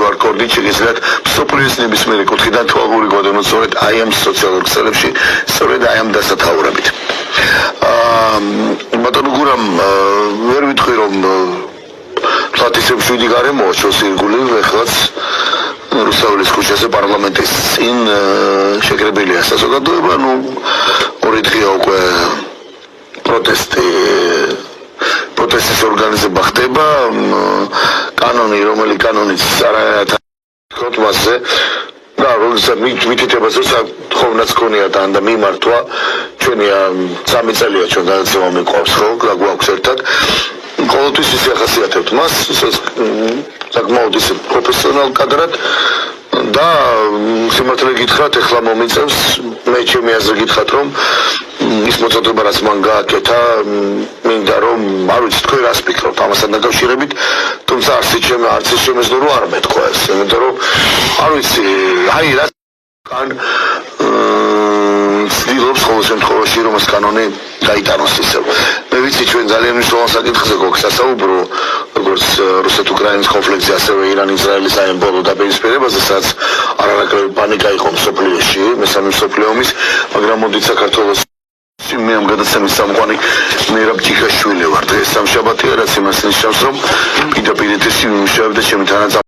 ვარ კორდი, შეგიძლიათ მსოფლიოს ნებისმიერი კუთხიდან თვალყური გვადევნოთ სწორედ აი ამ სოციალურ ქსელებში, სწორედ აი ამ დასათაურებით. ბატონო გურამ, ვერ ვიტყვი რომ ფლატისებს შვიდი გარემოა შოს ირგული, ეხლაც რუსთაველის ქუჩაზე პარლამენტის წინ შეკრებილია საზოგადოება, ორი დღეა უკვე პროტესტის ორგანიზება ხდება, რომელი კანონიც არაერთ მასზე და როდესაც მითითებას ხოვნაც ქონია და მიმართვა ჩვენია 3 წელია ჩვენ გადაცემა მიყვავს ხო და გვაქვს ერთად ყოველთვის ისახასიათებთ მას საკმაოდ ისე პროფესიონალ კადრად და სიმართლე გითხრათ ეხლა მომიწევს მე ჩემი აზრი გითხრათ რომ ის მოწოდება რაც მან გააკეთა მინდა რომ არ ვიცი თქვენ რას ფიქრობთ ამასთან დაკავშირებით თუმცა არც ის შემეძლო რომ არ მეთქვა ეს იმიტომ რომ არ ვიცი აი რა კან ცდილობს ყოველ შემთხვევაში რომ ეს კანონი გაიტანოს ისევ მე ვიცი ჩვენ ძალიან მნიშვნელოვან საკითხზე გვაქვს სასაუბრო როგორც რუსეთ-უკრაინის კონფლიქტზე ასევე ირან-ისრაელის აემბოლო დაპირისპირებაზე სადაც არანაკლები პანიკა იყო მსოფლიოში მესამე მსოფლიო ომის მაგრამ მოდით საქართველოს მე ამ გადაცემის სამყარო მერაბ ჯიხაშვილი ვარ დღეს სამშაბათია რაც იმას ნიშნავს რომ პირდაპირ ეთერში ვიმუშავებ და ჩემი თანაც